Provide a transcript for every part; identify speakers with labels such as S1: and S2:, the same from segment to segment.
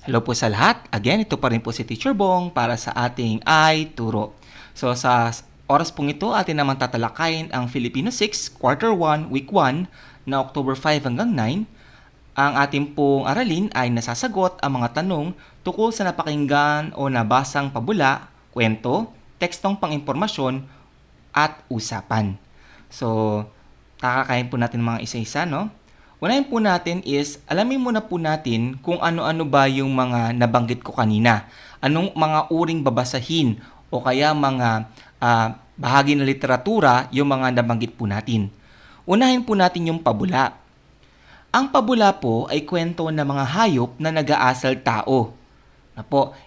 S1: Hello po sa lahat. Again, ito pa rin po si Teacher Bong para sa ating iTuro. So sa oras pong ito, atin naman tatalakayin ang Filipino 6, Quarter 1, Week 1 na October 5 hanggang 9. Ang ating pong aralin ay nasasagot ang mga tanong tungkol sa napakinggan o nabasang pabula, kwento, tekstong pang-impormasyon at usapan. So, takakayin po natin mga isa-isa, no? Unahin po natin is, alamin muna po natin kung ano-ano ba yung mga nabanggit ko kanina. Anong mga uring babasahin o kaya mga bahagi ng literatura yung mga nabanggit po natin. Unahin po natin yung pabula. Ang pabula po ay kwento ng mga hayop na nag-aasal tao.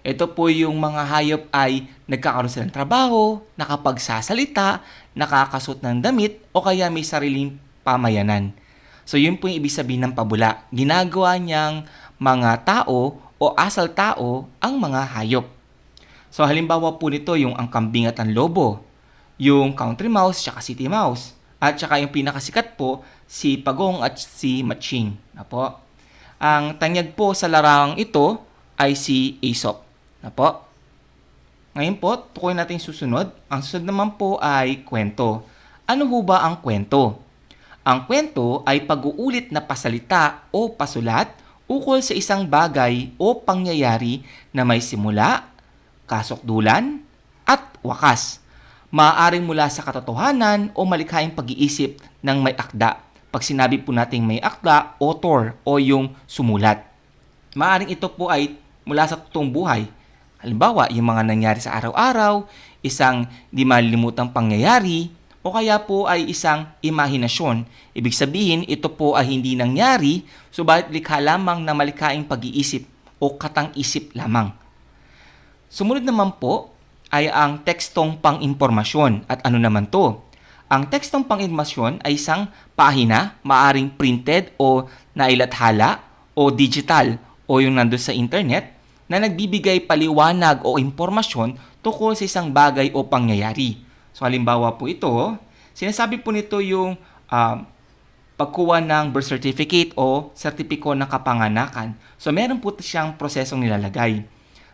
S1: Ito po yung mga hayop ay nagkakaroon sila ng trabaho, nakapagsasalita, nakakasuot ng damit o kaya may sariling pamayanan. So yun po yung ibig sabihin ng pabula. Ginagawa niyang mga tao o asal tao ang mga hayop. So halimbawa po nito yung ang kambing at ang lobo, yung country mouse at city mouse, at saka yung pinakasikat po si Pagong at si Matching. Ang tanyag po sa larawang ito ay si Aesop. Ngayon po, tukoy natin susunod. Ang susunod naman po ay kwento. Ano ho ba ang kwento? Ang kwento ay pag-uulit na pasalita o pasulat ukol sa isang bagay o pangyayari na may simula, kasukdulan, at wakas. Maaaring mula sa katotohanan o malikhaing pag-iisip ng may akda. Pag sinabi po nating may akda, author o yung sumulat. Maaaring ito po ay mula sa totoong buhay. Halimbawa, yung mga nangyari sa araw-araw, isang di malilimutang pangyayari, o kaya po ay isang imahinasyon. Ibig sabihin, ito po ay hindi nangyari, subalit likha lamang na malikhaing pag-iisip o katang-isip lamang. Sumunod naman po ay ang tekstong pang-impormasyon. At ano naman to? Ang tekstong pang-impormasyon ay isang pahina, maaring printed o nailathala o digital o yung nandun sa internet na nagbibigay paliwanag o impormasyon tungkol sa isang bagay o pangyayari. So halimbawa po ito, sinasabi po nito yung pagkuha ng birth certificate o sertipiko ng kapanganakan. So meron po siyang prosesong nilalagay.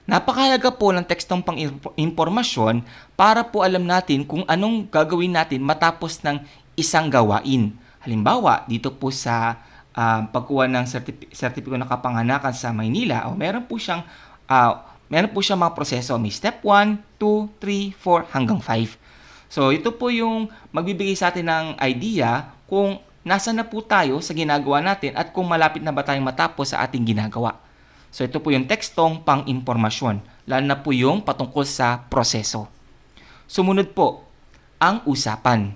S1: Napakahalaga po ng tekstong pang-impormasyon para po alam natin kung anong gagawin natin matapos ng isang gawain. Halimbawa, dito po sa pagkuha ng sertipiko ng kapanganakan sa Maynila, meron po siyang mga proseso. May step 1, 2, 3, 4 hanggang 5. So, ito po yung magbibigay sa atin ng idea kung nasa na po tayo sa ginagawa natin at kung malapit na ba tayong matapos sa ating ginagawa. So, ito po yung tekstong pang-impormasyon, lalo na po yung patungkol sa proseso. Sumunod po, ang usapan.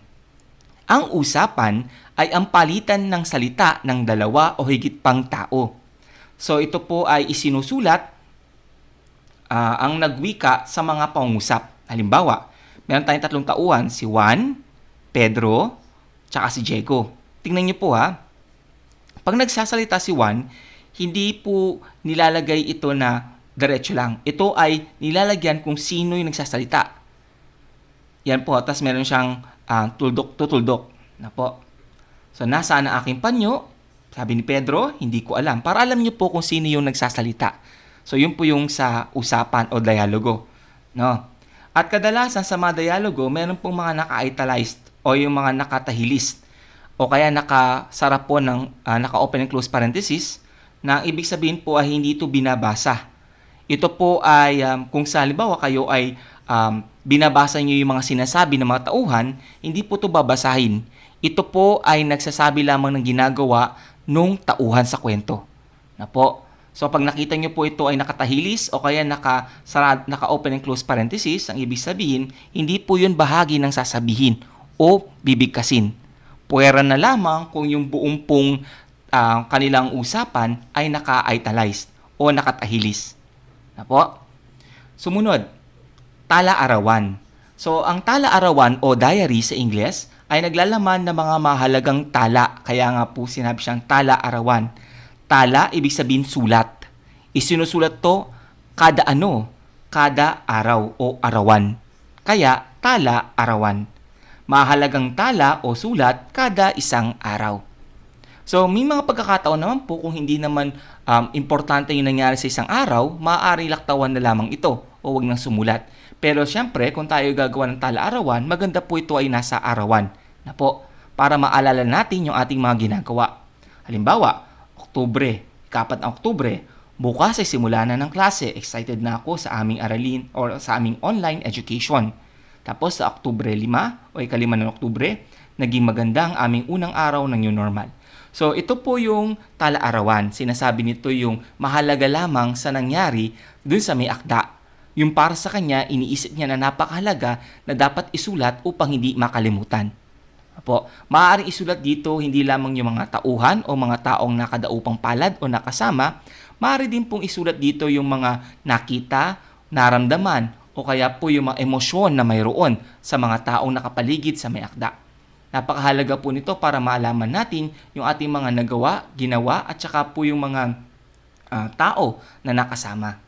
S1: Ang usapan ay ang palitan ng salita ng dalawa o higit pang tao. So, ito po ay isinusulat ang nagwika sa mga pangungusap. Halimbawa, meron tayong tatlong tauhan, si Juan, Pedro, tsaka si Diego. Tingnan niyo po ha. Pag nagsasalita si Juan, hindi po nilalagay ito na diretso lang. Ito ay nilalagyan kung sino yung nagsasalita. Yan po. Tapos meron siyang tuldok-tutuldok. So, nasaan ang aking panyo? Sabi ni Pedro, hindi ko alam. Para alam niyo po kung sino yung nagsasalita. So, yun po yung sa usapan o dialogo. No? At kadalasan sa mga dialogo, meron pong mga naka-italiced o yung mga nakatahilist o kaya nakasara po ng naka-open and close parenthesis na ibig sabihin po ay hindi ito binabasa. Ito po ay kung sa halimbawa kayo ay binabasa niyo yung mga sinasabi ng mga tauhan, hindi po ito babasahin. Ito po ay nagsasabi lamang ng ginagawa nung tauhan sa kwento. So, pag nakita nyo po ito ay nakatahilis o kaya naka-open and close parenthesis, ang ibig sabihin, hindi po yun bahagi ng sasabihin o bibigkasin. Puwera na lamang kung yung buong pong kanilang usapan ay naka-italiced o nakatahilis. Sumunod, tala-arawan. So, ang tala-arawan o diary sa Ingles ay naglalaman ng mga mahalagang tala. Kaya nga po sinabi siyang tala-arawan. Tala, ibig sabihin sulat. Isinusulat to kada araw o arawan. Kaya, tala-arawan. Mahalagang tala o sulat kada isang araw. So, may mga pagkakataon naman po kung hindi naman importante yung nangyari sa isang araw, maaaring laktawan na lamang ito o wag nang sumulat. Pero syempre, kung tayo gagawa ng tala-arawan, maganda po ito ay nasa arawan na po para maalala natin yung ating mga ginagawa. Halimbawa, Oktubre, 4 ng Oktubre, bukas ay simula na ng klase. Excited na ako sa aming aralin or sa aming online education. Tapos sa Oktubre 5 o ika-5 ng Oktubre, naging maganda ang aming unang araw ng new normal. So ito po yung tala-arawan. Sinasabi nito yung mahalaga lamang sa nangyari dun sa may akda. Yung para sa kanya, iniisip niya na napakahalaga na dapat isulat upang hindi makalimutan. Apo, maaaring isulat dito hindi lamang yung mga tauhan o mga taong nakadaupang palad o nakasama, maaari din pong isulat dito yung mga nakita, naramdaman o kaya po yung mga emosyon na mayroon sa mga taong nakapaligid sa may akda. Napakahalaga po nito para maalaman natin yung ating mga nagawa, ginawa at saka po yung mga tao na nakasama.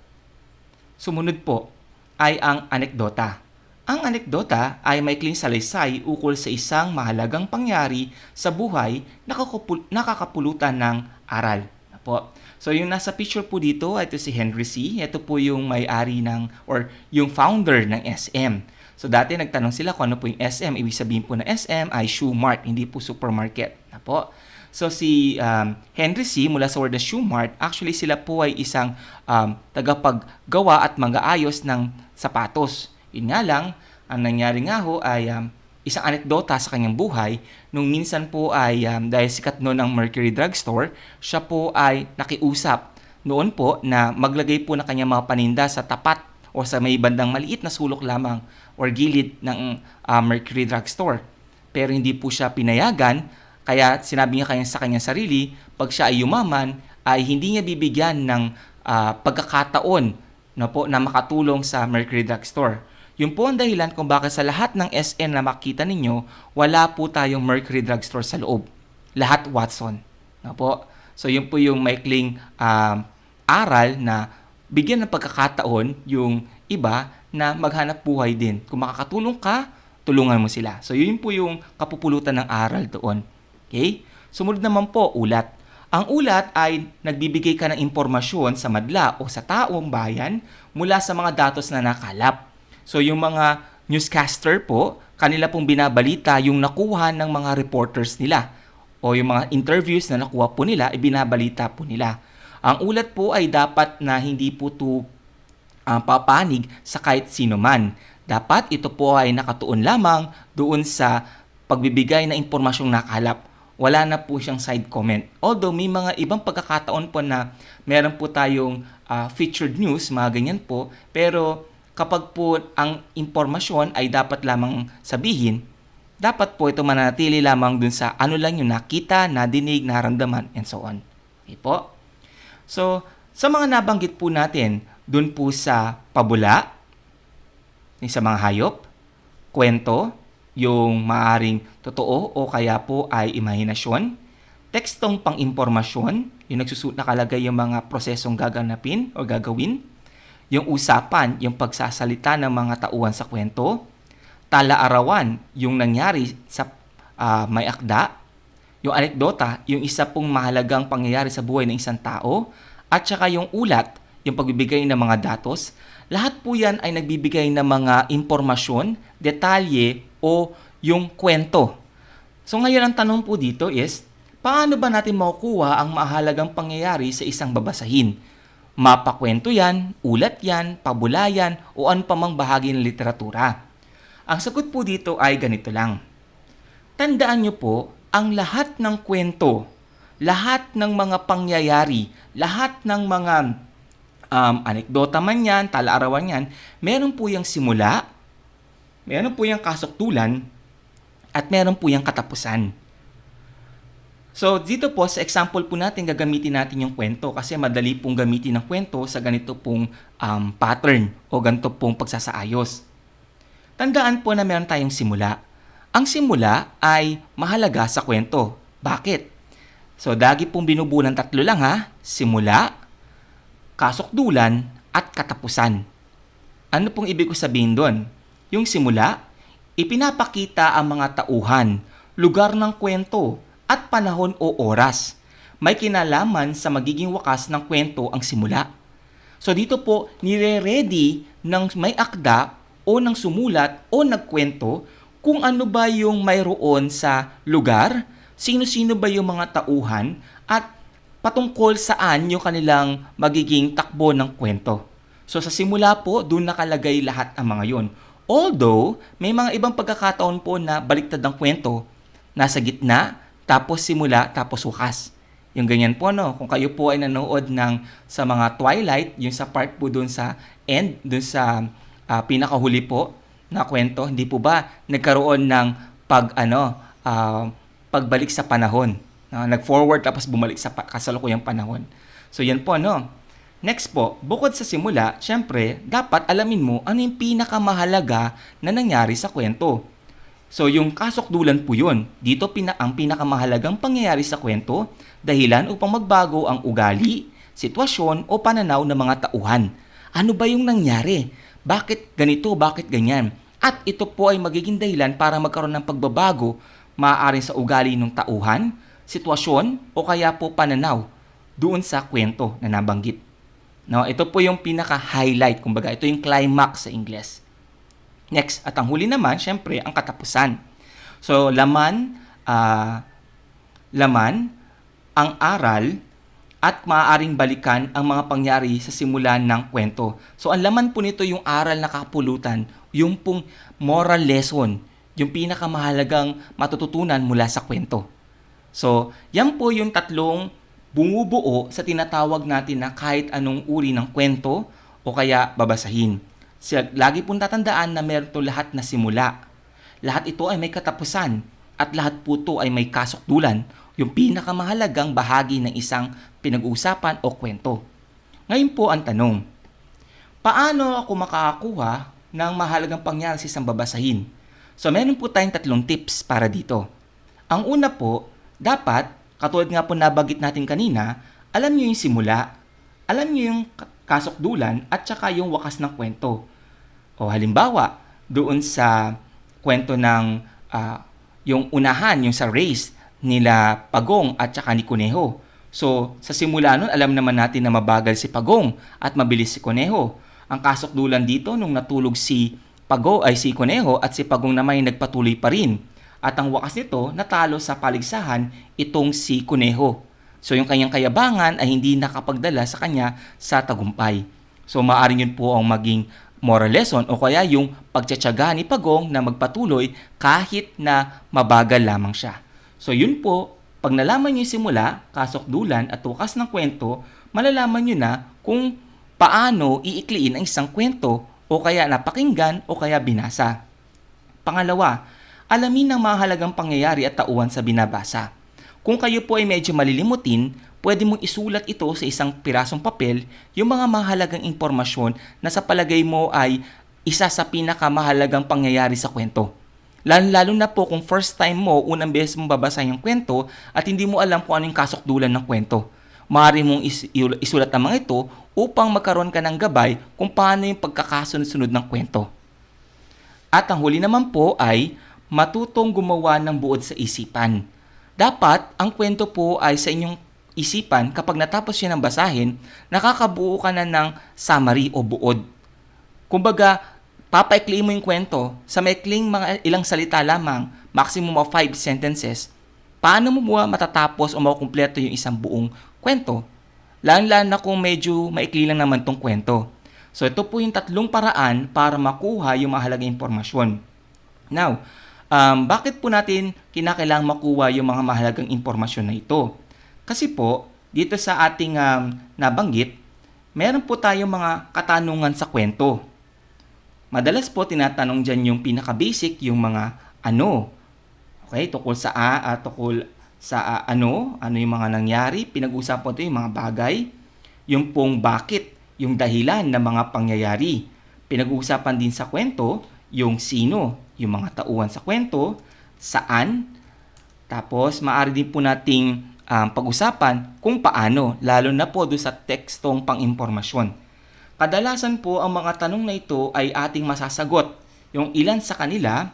S1: Sumunod po ay ang anekdota. Ang anekdota ay maikling salaysay ukol sa isang mahalagang pangyari sa buhay na nakakapulutan ng aral. Po. So yung nasa picture po dito, ito si Henry C. Ito po yung may-ari ng or yung founder ng SM. So dati nagtanong sila kung ano po yung SM. Ibig sabihin po na SM ay shoe mart, hindi po supermarket. Na po. So si Henry C. mula sa word na shoe mart, actually sila po ay isang tagapaggawa at mag-aayos ng sapatos. Yun nga lang, ang nangyari nga ho ay isang anekdota sa kanyang buhay. Nung minsan po ay dahil sikat noon ang Mercury Drugstore, siya po ay nakiusap noon po na maglagay po na kanyang mga paninda sa tapat o sa may bandang maliit na sulok lamang or gilid ng Mercury Drugstore. Pero hindi po siya pinayagan, kaya sinabi niya sa kanyang sarili, pag siya ay yumaman, ay hindi niya bibigyan ng pagkakataon na makatulong sa Mercury Drugstore. Yun po ang dahilan kung bakit sa lahat ng SM na makita ninyo, wala po tayong Mercury Drugstore sa loob. Lahat Watson. Po? So yun po yung maikling aral na bigyan ng pagkakataon yung iba na maghanap buhay din. Kung makakatulong ka, tulungan mo sila. So yun po yung kapupulutan ng aral doon. Okay? Sumunod naman po, ulat. Ang ulat ay nagbibigay ka ng impormasyon sa madla o sa taong bayan mula sa mga datos na nakalap. So yung mga newscaster po, kanila pong binabalita yung nakuha ng mga reporters nila o yung mga interviews na nakuha po nila, ibinabalita po nila. Ang ulat po ay dapat na hindi po ito papanig sa kahit sino man. Dapat ito po ay nakatuon lamang doon sa pagbibigay ng impormasyong nakalap. Wala na po siyang side comment. Although may mga ibang pagkakataon po na meron po tayong featured news, mga ganyan po, pero kapag po ang impormasyon ay dapat lamang sabihin, dapat po ito manatili lamang dun sa ano lang yung nakita, nadinig, naramdaman, and so on. Okay po? So, sa mga nabanggit po natin, dun po sa pabula, sa mga hayop, kwento, yung maaring totoo o kaya po ay imahinasyon, tekstong pang-impormasyon, yung nakalagay yung mga prosesong gaganapin o gagawin, yung usapan, yung pagsasalita ng mga tauhan sa kwento, tala-arawan, yung nangyari sa may akda, yung anekdota, yung isa pong mahalagang pangyayari sa buhay ng isang tao, at saka yung ulat, yung pagbibigay ng mga datos, lahat po yan ay nagbibigay ng mga impormasyon, detalye, o yung kwento. So ngayon ang tanong po dito is, paano ba natin makukuha ang mahalagang pangyayari sa isang babasahin? Mapakwento yan, ulat yan, pabula yan, o ano pa mang bahagi ng literatura? Ang sagot po dito ay ganito lang. Tandaan nyo po, ang lahat ng kwento, lahat ng mga pangyayari, lahat ng mga anekdota man yan, tala-arawan yan, meron po yung simula, meron po yung kasuktulan, at meron po yung katapusan. So, dito po, sa example po natin, gagamitin natin yung kwento kasi madali pong gamitin ng kwento sa ganito pong pattern o ganito pong pagsasaayos. Tandaan po na meron tayong simula. Ang simula ay mahalaga sa kwento. Bakit? So, dagi pong binubunan 3 lang ha. Simula, kasukdulan, at katapusan. Ano pong ibig ko sabihin doon? Yung simula, ipinapakita ang mga tauhan, lugar ng kwento, at panahon o oras. May kinalaman sa magiging wakas ng kwento ang simula. So dito po, nire-ready ng may akda o ng sumulat o nagkwento kung ano ba yung mayroon sa lugar, sino-sino ba yung mga tauhan, at patungkol saan yung kanilang magiging takbo ng kwento. So sa simula po, doon nakalagay lahat ang mga yon. Although, may mga ibang pagkakataon po na baliktad ang kwento, nasa gitna, tapos simula, tapos wakas. Yung ganyan po, no? Kung kayo po ay nanood sa mga Twilight, yung sa part po doon sa end, doon sa pinakahuli po na kwento, hindi po ba nagkaroon ng pagbalik sa panahon? Nag-forward tapos bumalik sa kasalukuyang panahon. So yan po, no? Next po, bukod sa simula, syempre, dapat alamin mo ano yung pinakamahalaga na nangyari sa kwento. So yung kasukdulan po yun. Dito ang pinakamahalagang pangyayari sa kwento, dahilan upang magbago ang ugali, sitwasyon o pananaw ng mga tauhan. Ano ba yung nangyari? Bakit ganito? Bakit ganyan? At ito po ay magiging dahilan para magkaroon ng pagbabago, maaaring sa ugali ng tauhan, sitwasyon o kaya po pananaw doon sa kwento na nabanggit. No, ito po yung pinaka-highlight, kumbaga ito yung climax sa Ingles. Next, at ang huli naman, syempre, ang katapusan. So, laman, ang aral, at maaaring balikan ang mga pangyari sa simulan ng kwento. So, ang laman po nito yung aral na kapulutan, yung pong moral lesson, yung pinakamahalagang matututunan mula sa kwento. So, yan po yung tatlong bumubuo sa tinatawag natin na kahit anong uri ng kwento o kaya babasahin. Lagi pong tatandaan na meron ito lahat na simula. Lahat ito ay may katapusan at lahat po ito ay may kasukdulan, yung pinakamahalagang bahagi ng isang pinag-uusapan o kwento. Ngayon po ang tanong, paano ako makakakuha ng mahalagang pangyari sa isang babasahin? So meron po tayong tatlong tips para dito. Ang una po, dapat, katulad nga po nabanggit natin kanina, alam nyo yung simula, alam nyo yung kasukdulan at saka yung wakas ng kwento. O halimbawa, doon sa kwento ng yung unahan, yung sa race nila Pagong at saka ni Kuneho. So, sa simula nun, alam naman natin na mabagal si Pagong at mabilis si Kuneho. Ang kasukdulan dito, nung natulog si Kuneho at si Pagong naman ay nagpatuloy pa rin. At ang wakas nito, natalo sa paligsahan itong si Kuneho. So yung kanyang kayabangan ay hindi nakapagdala sa kanya sa tagumpay. So maaaring yun po ang maging moral lesson o kaya yung pagtsatsaga ni Pagong na magpatuloy kahit na mabagal lamang siya. So yun po, pag nalaman nyo yung simula, kasukdulan at wakas ng kwento, malalaman nyo na kung paano iikliin ang isang kwento o kaya napakinggan o kaya binasa. Pangalawa, alamin ang mahalagang pangyayari at tauhan sa binabasa. Kung kayo po ay medyo malilimutin, pwede mong isulat ito sa isang pirasong papel yung mga mahalagang impormasyon na sa palagay mo ay isa sa pinakamahalagang pangyayari sa kwento. Lalo na po kung first time mo, unang beses mong babasahin yung kwento at hindi mo alam kung ano yung kasukdulan ng kwento. Maaari mong isulat ang mga ito upang magkaroon ka ng gabay kung paano yung pagkakasunod-sunod ng kwento. At ang huli naman po ay matutong gumawa ng buod sa isipan. Dapat, ang kwento po ay sa inyong isipan kapag natapos yun ng basahin, nakakabuo ka na ng summary o buod. Kumbaga, papaikliin mo yung kwento sa maikling mga ilang salita lamang, maximum of 5 sentences. Paano mo matatapos o makukumpleto yung isang buong kwento? Lalo na kung medyo maikli lang naman tong kwento. So, ito po yung tatlong paraan para makuha yung mahalagang impormasyon. Now, bakit po natin kinakailangang makuha yung mga mahalagang impormasyon na ito? Kasi po, dito sa ating nabanggit, meron po tayong mga katanungan sa kwento. Madalas po tinatanong dyan yung pinaka-basic, yung mga ano. Okay, tungkol sa ano yung mga nangyari, pinag-usapan po ito yung mga bagay, yung pong bakit, yung dahilan ng mga pangyayari. Pinag-uusapan din sa kwento, yung sino, yung mga tauhan sa kwento, saan, tapos maaari din po nating pag-usapan kung paano, lalo na po doon sa tekstong pang-impormasyon. Kadalasan po ang mga tanong na ito ay ating masasagot. Yung ilan sa kanila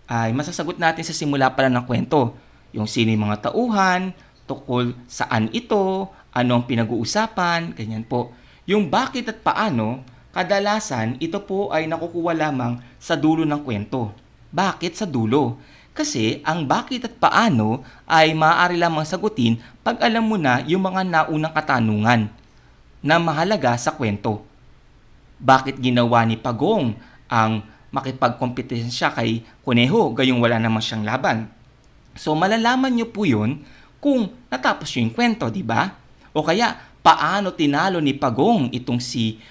S1: ay masasagot natin sa simula pa lang ng kwento. Yung sino yung mga tauhan, tukol saan ito, ano ang pinag-uusapan, ganyan po. Yung bakit at paano, kadalasan ito po ay nakukuha lamang sa dulo ng kwento. Bakit sa dulo? Kasi ang bakit at paano ay maaari lamang sagutin pag alam mo na yung mga naunang katanungan na mahalaga sa kwento. Bakit ginawa ni Pagong ang makipagkompetensya kay Kuneho gayong wala naman siyang laban? So malalaman niyo po yun kung natapos yung kwento, di ba? O kaya, paano tinalo ni Pagong itong si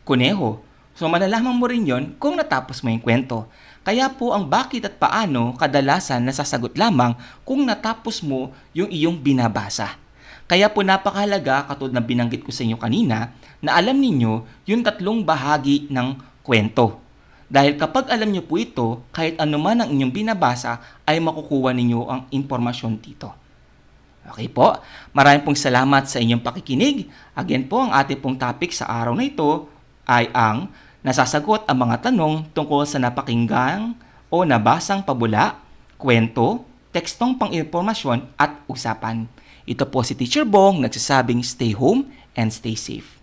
S1: Kuneho? So malalaman mo rin yon kung natapos mo yung kwento. Kaya po ang bakit at paano kadalasan nasasagot lamang kung natapos mo yung iyong binabasa. Kaya po napakahalaga, katulad na binanggit ko sa inyo kanina, na alam ninyo yung tatlong bahagi ng kwento. Dahil kapag alam nyo po ito, kahit anuman ang inyong binabasa, ay makukuha ninyo ang impormasyon dito. Okay po, maraming pong salamat sa inyong pakikinig. Again po, ang ating pong topic sa araw na ito ay ang nasasagot ang mga tanong tungkol sa napakinggang o nabasang pabula, kwento, tekstong pang-impormasyon at usapan. Ito po si Teacher Bong nagsasabing stay home and stay safe.